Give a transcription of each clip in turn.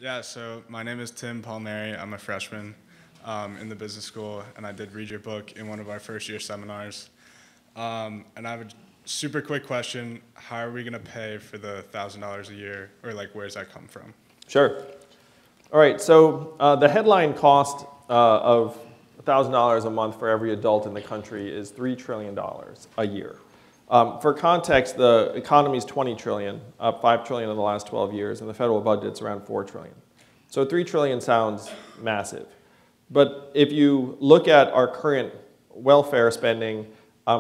Yeah, so my name is Tim Palmieri. I'm a freshman in the business school, and I did read your book in one of our first year seminars. And I have a super quick question. How are we going to pay for the $1,000 a year, or like where's that come from? Sure. All right, so the headline cost of $1,000 a month for every adult in the country is $3 trillion a year. For context, the economy is $20 trillion, up $5 trillion in the last 12 years, and the federal budget's around $4 trillion. So $3 trillion sounds massive. But if you look at our current welfare spending,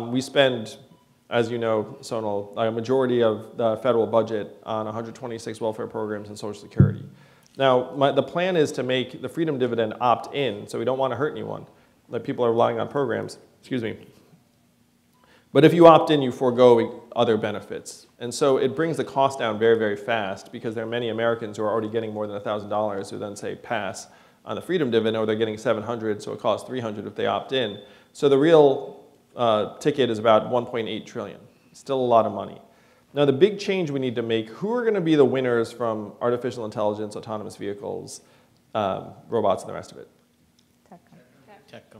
we spend, as you know, Sonal, a majority of the federal budget on 126 welfare programs and Social Security. Now, the plan is to make the freedom dividend opt-in, so we don't want to hurt anyone. Like people are relying on programs, excuse me. But if you opt in, you forego other benefits. And so it brings the cost down very, very fast because there are many Americans who are already getting more than $1,000 who then say pass on the freedom dividend, or they're getting $700, so it costs $300 if they opt in. So the real ticket is about $1.8 trillion. Still a lot of money. Now the big change we need to make, who are going to be the winners from artificial intelligence, autonomous vehicles, robots, and the rest of it?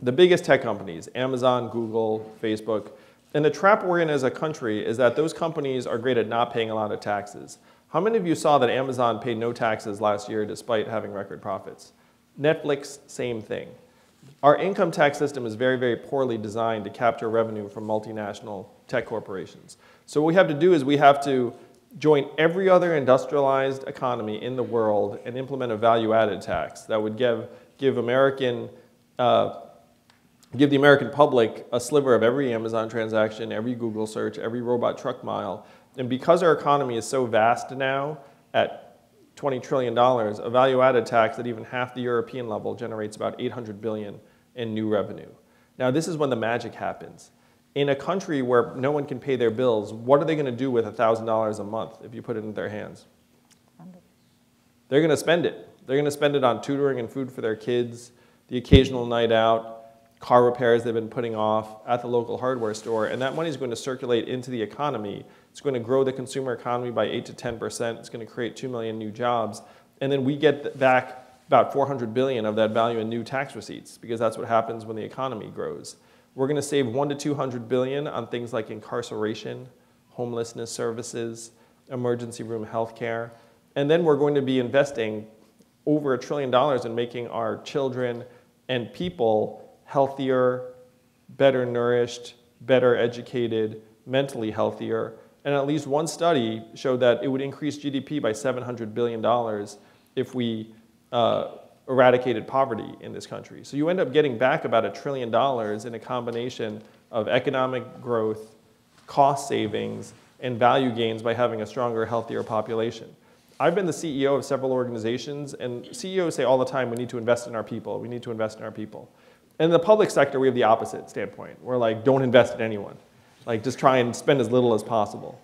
The biggest tech companies, Amazon, Google, Facebook. And the trap we're in as a country is that those companies are great at not paying a lot of taxes. How many of you saw that Amazon paid no taxes last year despite having record profits? Netflix, same thing. Our income tax system is very, very poorly designed to capture revenue from multinational tech corporations. So what we have to do is we have to join every other industrialized economy in the world and implement a value-added tax that would give the American public a sliver of every Amazon transaction, every Google search, every robot truck mile. And because our economy is so vast now at $20 trillion, a value-added tax at even half the European level generates about $800 billion in new revenue. Now this is when the magic happens. In a country where no one can pay their bills, what are they going to do with $1,000 a month if you put it in their hands? They're going to spend it. They're going to spend it on tutoring and food for their kids, the occasional night out, car repairs they've been putting off at the local hardware store, and that money is going to circulate into the economy. It's going to grow the consumer economy by 8 to 10%. It's going to create 2 million new jobs, and then we get back about $400 billion of that value in new tax receipts, because that's what happens when the economy grows. We're going to save $100 to $200 billion on things like incarceration, homelessness services, emergency room health care, and then we're going to be investing over $1 trillion in making our children and people healthier, better nourished, better educated, mentally healthier. And at least one study showed that it would increase GDP by $700 billion if we eradicated poverty in this country. So you end up getting back about $1 trillion in a combination of economic growth, cost savings, and value gains by having a stronger, healthier population. I've been the CEO of several organizations, and CEOs say all the time, we need to invest in our people, we need to invest in our people. In the public sector, we have the opposite standpoint. We're like, don't invest in anyone. Like, just try and spend as little as possible.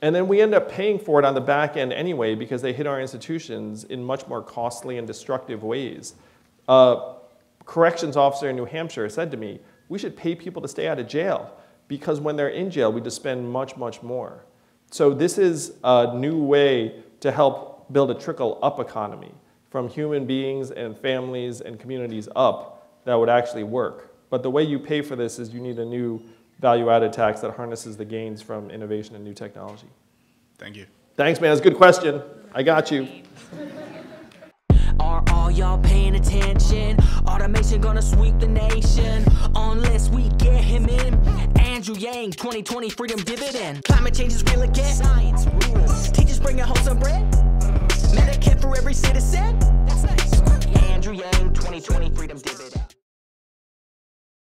And then we end up paying for it on the back end anyway because they hit our institutions in much more costly and destructive ways. A corrections officer in New Hampshire said to me, we should pay people to stay out of jail because when they're in jail, we just spend much, much more. So this is a new way to help build a trickle-up economy from human beings and families and communities up that would actually work. But the way you pay for this is you need a new value-added tax that harnesses the gains from innovation and new technology. Thank you. Thanks, man. That's a good question. I got you. Are all y'all paying attention? Automation gonna sweep the nation unless we get him in. Andrew Yang, 2020 freedom dividend. Climate change is real again. Science rules. Teachers bringing home some bread. Medicare for every citizen.